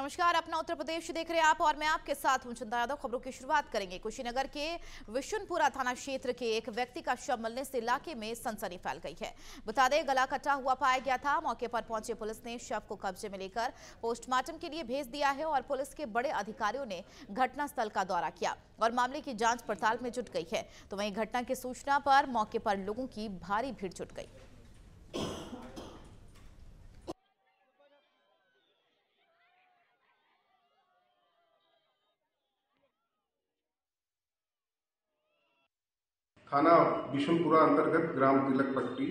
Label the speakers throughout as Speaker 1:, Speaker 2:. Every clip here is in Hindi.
Speaker 1: नमस्कार, अपना उत्तर प्रदेश देख रहे हैं आप और मैं आपके साथ हूं चंदा यादव। खबरों की शुरुआत करेंगे। कुशीनगर के विशुनपुरा थाना क्षेत्र के एक व्यक्ति का शव मिलने से इलाके में सनसनी फैल गई है। बता दें, गला कटा हुआ पाया गया था। मौके पर पहुंचे पुलिस ने शव को कब्जे में लेकर पोस्टमार्टम के लिए भेज दिया है और पुलिस के बड़े अधिकारियों ने घटनास्थल का दौरा किया और मामले की जांच पड़ताल में जुट गई है। तो वहीं घटना की सूचना पर मौके पर लोगों की भारी भीड़ जुट गई।
Speaker 2: थाना बिशुनपुरा अंतर्गत ग्राम तिलकपट्टी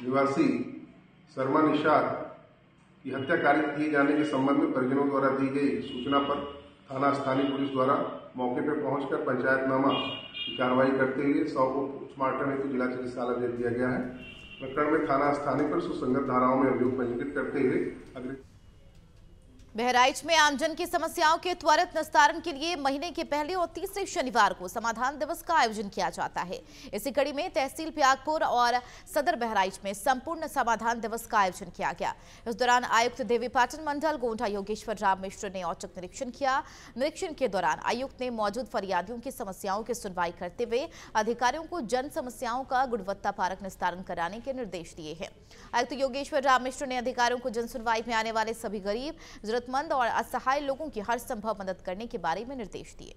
Speaker 2: निवासी शर्मा निषाद की हत्या कारित किए जाने के संबंध में परिजनों द्वारा दी गई सूचना पर थाना स्थानीय पुलिस द्वारा मौके पर पहुंचकर पंचायतनामा की कार्रवाई करते हुए शव को पोस्टमार्टम हेतु जिला चिकित्सालय भेज दिया गया है। प्रकरण में थाना स्थानीय पर सुसंगत धाराओं में अभियोग पंजीकृत करते हुए अगले
Speaker 1: बहराइच में आमजन की समस्याओं के त्वरित निस्तारण के लिए महीने के पहले और तीसरे शनिवार को समाधान दिवस का आयोजन किया जाता है। इसी कड़ी में तहसील प्यागपुर और सदर बहराइच में संपूर्ण समाधान दिवस का आयोजन किया गया। इस दौरान आयुक्त देवी पाटन मंडल गोंडा योगेश्वर राम मिश्र ने औचक निरीक्षण किया। निरीक्षण के दौरान आयुक्त ने मौजूद फरियादियों की समस्याओं की सुनवाई करते हुए अधिकारियों को जन समस्याओं का गुणवत्तापरक निस्तारण कराने के निर्देश दिए हैं। आयुक्त योगेश्वर राम मिश्र ने अधिकारियों को जन सुनवाई में आने वाले सभी गरीब, जरूरतमंद और असहाय लोगों की हर संभव मदद करने के बारे में निर्देश दिए।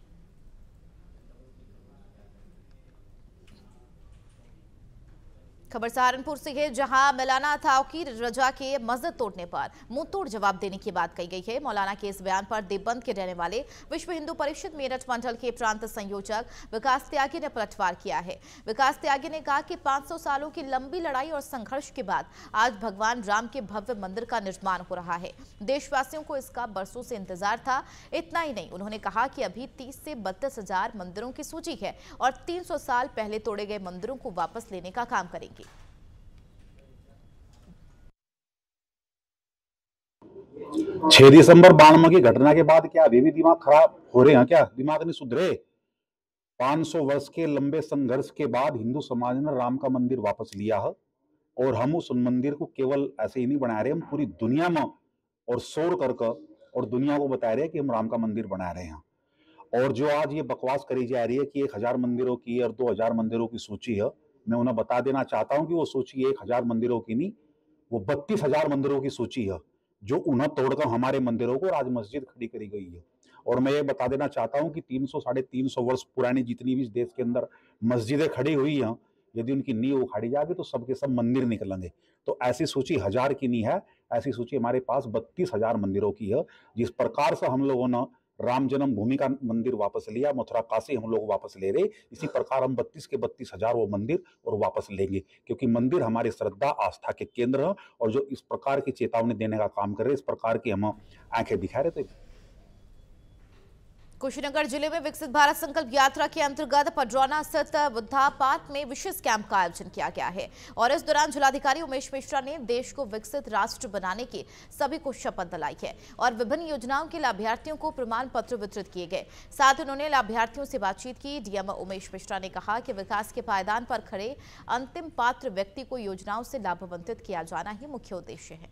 Speaker 1: खबर सहारनपुर से है, जहां मौलाना ताउकी रजा के मस्जिद तोड़ने पर मुंह तोड़ जवाब देने की बात कही गई है। मौलाना के इस बयान पर देवबंद के रहने वाले विश्व हिंदू परिषद मेरठ मंडल के प्रांत संयोजक विकास त्यागी ने पलटवार किया है। विकास त्यागी ने कहा कि 500 सालों की लंबी लड़ाई और संघर्ष के बाद आज भगवान राम के भव्य मंदिर का निर्माण हो रहा है। देशवासियों को इसका बरसों से इंतजार था। इतना ही नहीं, उन्होंने कहा कि अभी 30 से 32 हजार मंदिरों की सूची है और 300 साल पहले तोड़े गए मंदिरों को वापस लेने का काम करेंगे।
Speaker 3: 6 दिसंबर 92 की घटना के बाद क्या अभी भी दिमाग खराब हो रहे हैं? क्या दिमाग नहीं सुधरे? 500 वर्ष के लंबे संघर्ष के बाद हिंदू समाज ने राम का मंदिर वापस लिया है और हम उस मंदिर को केवल ऐसे ही नहीं बना रहे, हम पूरी दुनिया में और शोर करके और दुनिया को बता रहे हैं कि हम राम का मंदिर बना रहे हैं। और जो आज ये बकवास करी जा रही है कि 1000 मंदिरों की और 2000 मंदिरों की सूची है, मैं उन्हें बता देना चाहता हूं कि वो सूची 1000 मंदिरों की नहीं, वो 32,000 मंदिरों की सूची है जो उन्हें तोड़कर हमारे मंदिरों को आज मस्जिद खड़ी करी गई है। और मैं ये बता देना चाहता हूं कि 300 साढ़े 300 वर्ष पुरानी जितनी भी इस देश के अंदर मस्जिदें खड़ी हुई हैं, यदि उनकी नींव उखाड़ी जाएगी तो सबके सब मंदिर निकलेंगे। तो ऐसी सूची 1000 की नहीं है, ऐसी सूची हमारे पास 32,000 मंदिरों की है। जिस प्रकार से हम लोगों ने राम जन्मभूमि का मंदिर वापस लिया, मथुरा काशी हम लोग वापस ले रहे, इसी प्रकार हम 32 के 32,000 वो मंदिर और वापस लेंगे, क्योंकि मंदिर हमारी श्रद्धा आस्था के केंद्र है। और जो इस प्रकार की चेतावनी देने का काम कर रहे, इस प्रकार की हम आंखें दिखा रहे थे।
Speaker 1: कुशीनगर जिले में विकसित भारत संकल्प यात्रा के अंतर्गत पडरौना स्थित बुद्धा पार्क में विशेष कैंप का आयोजन किया गया है और इस दौरान जिलाधिकारी उमेश मिश्रा ने देश को विकसित राष्ट्र बनाने की सभी को शपथ दिलाई है और विभिन्न योजनाओं के लाभार्थियों को प्रमाण पत्र वितरित किए गए। साथ ही उन्होंने लाभार्थियों से बातचीत की। डीएम उमेश मिश्रा ने कहा कि विकास के पायदान पर खड़े अंतिम पात्र व्यक्ति को योजनाओं से लाभान्वित किया जाना ही मुख्य उद्देश्य है।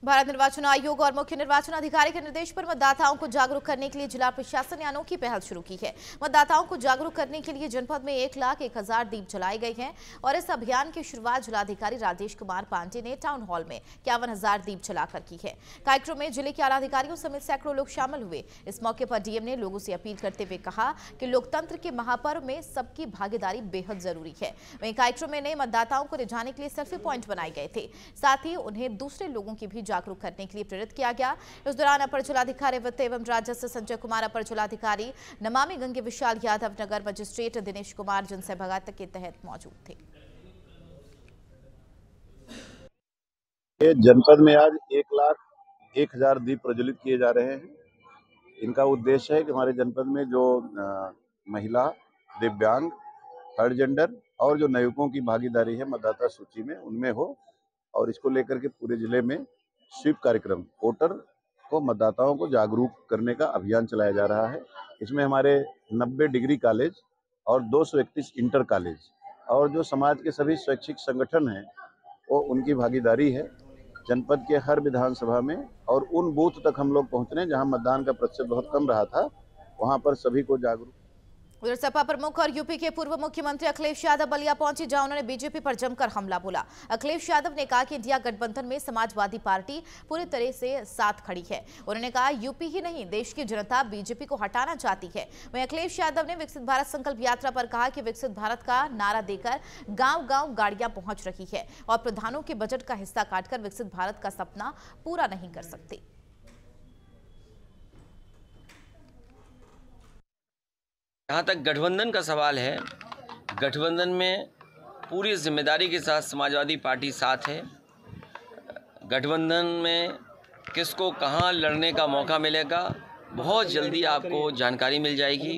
Speaker 1: भारत निर्वाचन आयोग और मुख्य निर्वाचन अधिकारी के निर्देश पर मतदाताओं को जागरूक करने के लिए जिला प्रशासन ने अनोखी पहल शुरू की है। मतदाताओं को जागरूक करने के लिए जनपद में 1,01,000 दीप जलाए गए हैं और इस अभियान की शुरुआत जिलाधिकारी राजेश कुमार पांडे ने टाउन हॉल में 51,000 दीप जलाकर की है। कार्यक्रम में जिले के आला अधिकारियों समेत सैकड़ों लोग शामिल हुए। इस मौके पर डीएम ने लोगों से अपील करते हुए कहा कि लोकतंत्र के महापर्व में सबकी भागीदारी बेहद जरूरी है। वहीं कार्यक्रम में नए मतदाताओं को रिझाने के लिए सेल्फी पॉइंट बनाए गए थे। साथ ही उन्हें दूसरे लोगों की भी जागरूक करने के लिए प्रेरित किया गया। इस दौरान अपर जिलाधिकारी वित्त एवं राजस्व संजय कुमार, अपर जिलाधिकारी नमामि गंगे विशाल यादव, नगर मजिस्ट्रेट दिनेश कुमार जनसहभागिता के तहत मौजूद थे।
Speaker 4: जनपद में आज 1,01,000 दीप प्रज्वलित किए जा रहे हैं। इनका उद्देश्य है कि हमारे जनपद में जो महिला, दिव्यांग, थर्ड जेंडर और जो नवयुवकों की भागीदारी है मतदाता सूची में, उनमें हो। और इसको लेकर के पूरे जिले में स्वीप कार्यक्रम, वोटर को, मतदाताओं को जागरूक करने का अभियान चलाया जा रहा है। इसमें हमारे 90 डिग्री कॉलेज और 231 इंटर कॉलेज, और जो समाज के सभी स्वैच्छिक संगठन हैं वो उनकी भागीदारी है जनपद के हर विधानसभा में। और उन बूथ तक हम लोग पहुँच रहे हैं जहाँ मतदान का प्रतिशत बहुत कम रहा था, वहाँ पर सभी को जागरूक।
Speaker 1: उधर सपा प्रमुख और यूपी के पूर्व मुख्यमंत्री अखिलेश यादव बलिया पहुंचे, जहां उन्होंने बीजेपी पर जमकर हमला बोला। अखिलेश यादव ने कहा कि इंडिया गठबंधन में समाजवादी पार्टी पूरी तरह से साथ खड़ी है। उन्होंने कहा यूपी ही नहीं देश की जनता बीजेपी को हटाना चाहती है। वहीं अखिलेश यादव ने विकसित भारत संकल्प यात्रा पर कहा कि विकसित भारत का नारा देकर गांव-गांव गाड़ियां पहुंच रही है और प्रधानों के बजट का हिस्सा काटकर विकसित भारत का सपना पूरा नहीं कर सकते।
Speaker 5: जहाँ तक गठबंधन का सवाल है, गठबंधन में पूरी जिम्मेदारी के साथ समाजवादी पार्टी साथ है। गठबंधन में किसको कहाँ लड़ने का मौका मिलेगा बहुत जल्दी आपको जानकारी मिल जाएगी।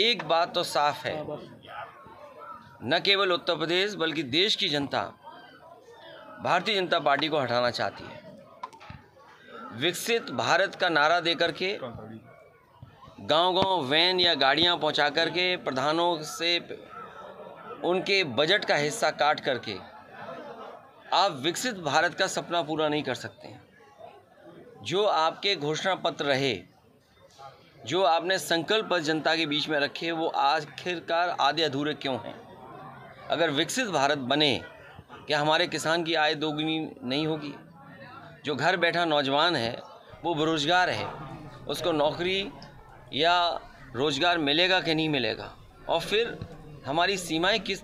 Speaker 5: एक बात तो साफ है, न केवल उत्तर प्रदेश बल्कि देश की जनता भारतीय जनता पार्टी को हटाना चाहती है। विकसित भारत का नारा देकर के गांव-गांव वैन या गाड़ियां पहुंचा करके प्रधानों से उनके बजट का हिस्सा काट करके आप विकसित भारत का सपना पूरा नहीं कर सकते। जो आपके घोषणा पत्र रहे, जो आपने संकल्प जनता के बीच में रखे, वो आखिरकार आधे अधूरे क्यों हैं? अगर विकसित भारत बने, क्या हमारे किसान की आय दोगुनी नहीं होगी? जो घर बैठा नौजवान है वो बेरोजगार है, उसको नौकरी या रोजगार मिलेगा कि नहीं मिलेगा? और फिर हमारी सीमाएं किस।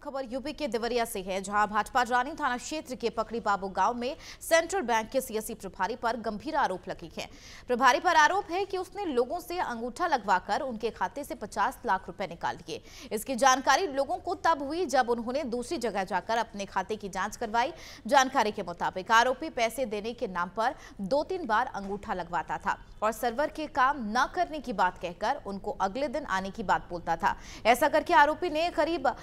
Speaker 1: खबर यूपी के देवरिया से है, जहां भाजपा रानी थाना क्षेत्र के पकड़ी बाबू गांव में सेंट्रल बैंक के सीएससी प्रभारी पर गंभीर आरोप लगे हैं। प्रभारी पर आरोप है कि उसने लोगों से अंगूठा लगवाकर उनके खाते से 50 लाख रुपए निकाल लिए। इसकी जानकारी लोगों को तब हुई जब उन्होंने दूसरी जगह जाकर अपने खाते की जांच करवाई। जानकारी के मुताबिक आरोपी पैसे देने के नाम पर 2-3 बार अंगूठा लगवाता था और सर्वर के काम न करने की बात कहकर उनको अगले दिन आने की बात बोलता था। ऐसा करके आरोपी ने करीब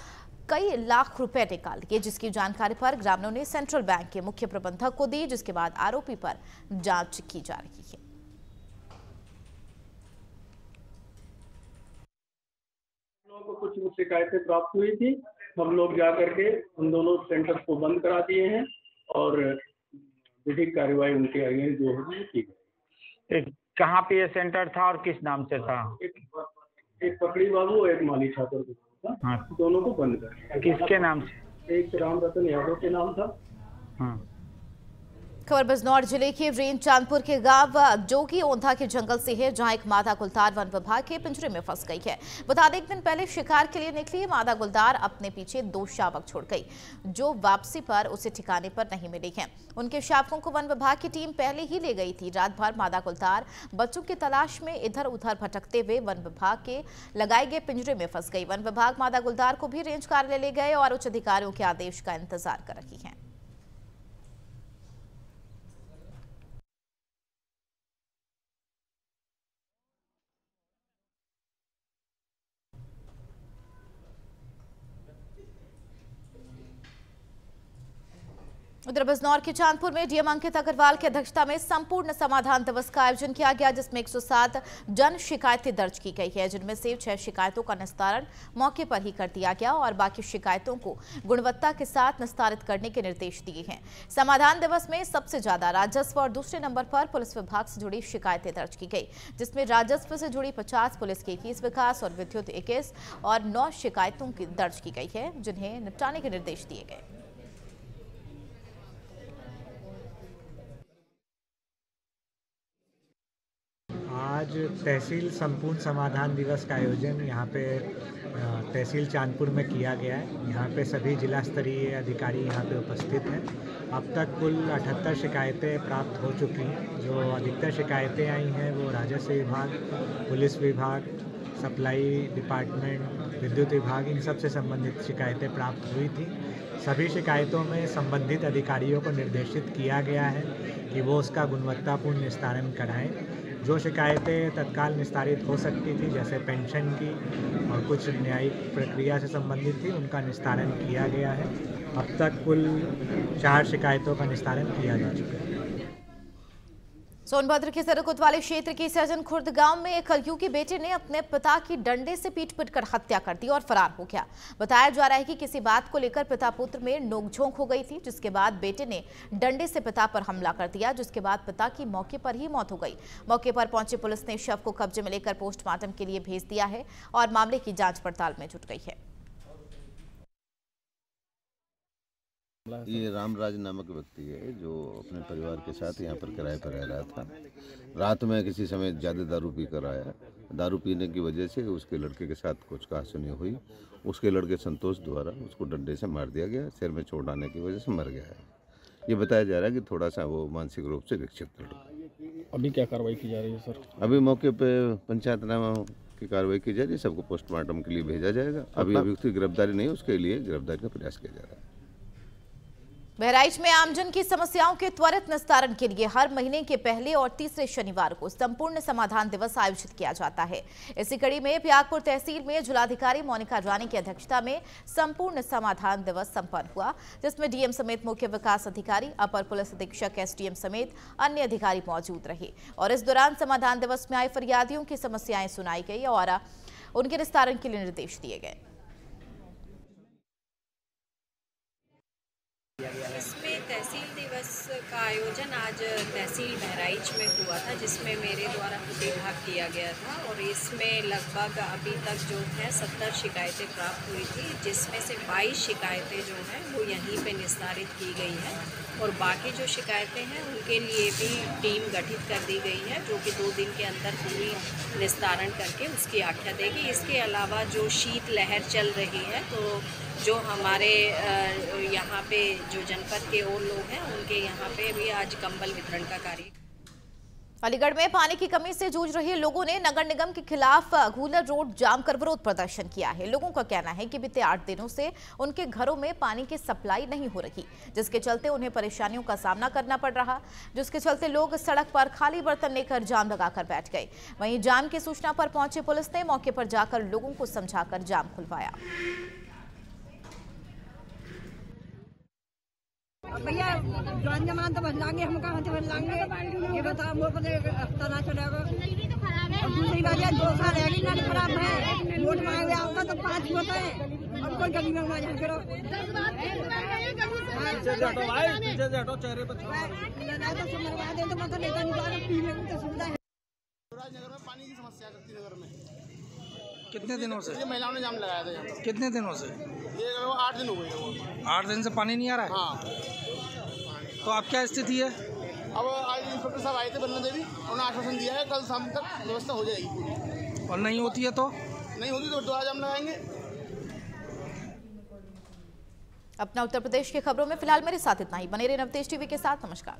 Speaker 1: कई लाख रुपए निकाल लिए, जिसकी जानकारी पर ग्रामीणों ने सेंट्रल बैंक के मुख्य प्रबंधक को दी, जिसके बाद आरोपी पर जांच की जा रही है।
Speaker 6: लोगों को कुछ शिकायतें प्राप्त हुई थी, हम लोग जाकर के उन दोनों सेंटर को बंद करा दिए हैं और विधिक कार्रवाई उनके आगे जो होगी की गई।
Speaker 7: कहाँ पे ये सेंटर था और किस नाम से था?
Speaker 6: एक पकड़ी बाबू, एक माली ठाकुर था। हाँ। दोनों को बंद कर।
Speaker 7: किसके नाम से?
Speaker 6: एक राम रतन यादव के नाम था।
Speaker 7: हाँ।
Speaker 1: खबर बिजनौर जिले के रेंज चांदपुर के गांव जोगी ओंधा के जंगल से है, जहां एक मादा गुलदार वन विभाग के पिंजरे में फंस गई है। बता दें, एक दिन पहले शिकार के लिए निकली मादा गुलदार अपने पीछे 2 शावक छोड़ गई, जो वापसी पर उसे ठिकाने पर नहीं मिली हैं। उनके शावकों को वन विभाग की टीम पहले ही ले गई थी। रात भर मादा गुलदार बच्चों की तलाश में इधर उधर भटकते हुए वन विभाग के लगाए गए पिंजरे में फंस गई। वन विभाग मादा गुलदार को भी रेंज कार्यालय ले गए और उच्च अधिकारियों के आदेश का इंतजार कर रही है। उधर बिजनौर के चांदपुर में डीएम अंकित अग्रवाल की अध्यक्षता में संपूर्ण समाधान दिवस का आयोजन किया गया, जिसमें 107 जन शिकायतें दर्ज की गई है, जिनमें से 6 शिकायतों का निस्तारण मौके पर ही कर दिया गया और बाकी शिकायतों को गुणवत्ता के साथ निस्तारित करने के निर्देश दिए हैं। समाधान दिवस में सबसे ज्यादा राजस्व और दूसरे नंबर पर पुलिस विभाग से जुड़ी शिकायतें दर्ज की गई, जिसमें राजस्व से जुड़ी 50, पुलिस की 21, विकास और विद्युत 21 और 9 शिकायतों की दर्ज की गई है, जिन्हें निपटाने के निर्देश दिए गए।
Speaker 8: आज तहसील संपूर्ण समाधान दिवस का आयोजन यहाँ पे तहसील चांदपुर में किया गया है। यहाँ पे सभी जिला स्तरीय अधिकारी यहाँ पे उपस्थित हैं। अब तक कुल 78 शिकायतें प्राप्त हो चुकी हैं। जो अधिकतर शिकायतें आई हैं वो राजस्व विभाग, पुलिस विभाग, सप्लाई डिपार्टमेंट, विद्युत विभाग, इन सब से संबंधित शिकायतें प्राप्त हुई थी। सभी शिकायतों में संबंधित अधिकारियों को निर्देशित किया गया है कि वो उसका गुणवत्तापूर्ण निस्तारण कराएं। जो शिकायतें तत्काल निस्तारित हो सकती थी, जैसे पेंशन की और कुछ न्यायिक प्रक्रिया से संबंधित थी, उनका निस्तारण किया गया है। अब तक कुल 4 शिकायतों का निस्तारण किया जा चुका है।
Speaker 1: सोनभद्र के सर कोतवाली क्षेत्र के सैजन खुर्द गांव में एक कलयुगी के बेटे ने अपने पिता की डंडे से पीट कर हत्या कर दी और फरार हो गया। बताया जा रहा है कि किसी बात को लेकर पिता पुत्र में नोकझोंक हो गई थी, जिसके बाद बेटे ने डंडे से पिता पर हमला कर दिया, जिसके बाद पिता की मौके पर ही मौत हो गई। मौके पर पहुंची पुलिस ने शव को कब्जे में लेकर पोस्टमार्टम के लिए भेज दिया है और मामले की जांच पड़ताल में जुट गई है।
Speaker 9: ये रामराज नामक व्यक्ति है जो अपने परिवार के साथ यहाँ पर किराए पर रह रहा था। रात में किसी समय ज़्यादा दारू पी कर आया। दारू पीने की वजह से उसके लड़के के साथ कुछ कहासुनी हुई। उसके लड़के संतोष द्वारा उसको डंडे से मार दिया गया। सिर में चोट आने की वजह से मर गया है। ये बताया जा रहा है कि थोड़ा सा वो मानसिक रूप से विक्षिप्त लड़का।
Speaker 10: अभी क्या कार्रवाई की जा रही है सर?
Speaker 9: अभी मौके पे पंचायतनामा की कार्रवाई की जा रही है। सबको पोस्टमार्टम के लिए भेजा जाएगा। अभी अभियुक्त की गिरफ्तारी नहीं, उसके लिए गिरफ्तारी का प्रयास किया जा रहा है।
Speaker 1: बहराइच में आमजन की समस्याओं के त्वरित निस्तारण के लिए हर महीने के पहले और तीसरे शनिवार को संपूर्ण समाधान दिवस आयोजित किया जाता है। इसी कड़ी में प्रयागपुर तहसील में जिलाधिकारी मोनिका रानी की अध्यक्षता में संपूर्ण समाधान दिवस संपन्न हुआ, जिसमें डीएम समेत मुख्य विकास अधिकारी, अपर पुलिस अधीक्षक, एसडीएम समेत अन्य अधिकारी मौजूद रहे और इस दौरान समाधान दिवस में आए फरियादियों की समस्याएं सुनाई गई और उनके निस्तारण के लिए निर्देश दिए गए।
Speaker 11: इसमें तहसील दिवस का आयोजन आज तहसील बहराइच में हुआ था, जिसमें मेरे द्वारा प्रतिभाग किया गया था और इसमें लगभग अभी तक जो है 70 शिकायतें प्राप्त हुई थी, जिसमें से 22 शिकायतें जो हैं वो यहीं पे निस्तारित की गई हैं और बाकी जो शिकायतें हैं उनके लिए भी टीम गठित कर दी गई है, जो कि 2 दिन के अंदर पूरी निस्तारण करके उसकी आख्या देगी। इसके अलावा जो शीत लहर चल रही है, तो जो हमारे यहाँ पे जो जनपद के और लोग हैं उनके यहाँ पे भी आज कंबल वितरण का कार्य।
Speaker 1: अलीगढ़ में पानी की कमी से जूझ रहे लोगों ने नगर निगम के खिलाफ घूलर रोड जाम कर विरोध प्रदर्शन किया है। लोगों का कहना है कि बीते 8 दिनों से उनके घरों में पानी की सप्लाई नहीं हो रही, जिसके चलते उन्हें परेशानियों का सामना करना पड़ रहा, जिसके चलते लोग सड़क पर खाली बर्तन लेकर जाम लगाकर बैठ गए। वहीं जाम की सूचना पर पहुंची पुलिस ने मौके पर जाकर लोगों को समझाकर जाम खुलवाया।
Speaker 12: भैया जमान तो बन लाएंगे, हम कहाँ से बन लाएंगे? ये बताओ, मोर को हफ्ता ना चलेगा। और दूसरी बात है, 2 साल रहेगी ना खराब है। वोट मांगे आपका तो 5 वोट है और कोई गली में वहाँ जा करो। चेहरे पर तो मरवा दे तो मतलब नेता निकाल पीने की तो सुविधा है।
Speaker 13: नगर में पानी की समस्या है। नगर में
Speaker 10: कितने दिनों से?
Speaker 13: ये महिलाओं ने जाम लगाया था यहाँ पर।
Speaker 10: कितने दिनों से?
Speaker 13: ये 8 दिन हो गए।
Speaker 10: 8 दिन से पानी नहीं आ रहा है?
Speaker 13: हाँ।
Speaker 10: तो अब क्या स्थिति है?
Speaker 13: अब आज इंस्पेक्टर साहब आए थे बन्ना देवी, उन्होंने आश्वासन दिया है कल शाम तक व्यवस्था हो जाएगी।
Speaker 10: और नहीं होती है तो?
Speaker 13: नहीं होती तो दोबारा जाम लगाएंगे।
Speaker 1: अपना उत्तर प्रदेश की खबरों में फिलहाल मेरे साथ इतना ही। बने रहे नवतेज टीवी के साथ। नमस्कार।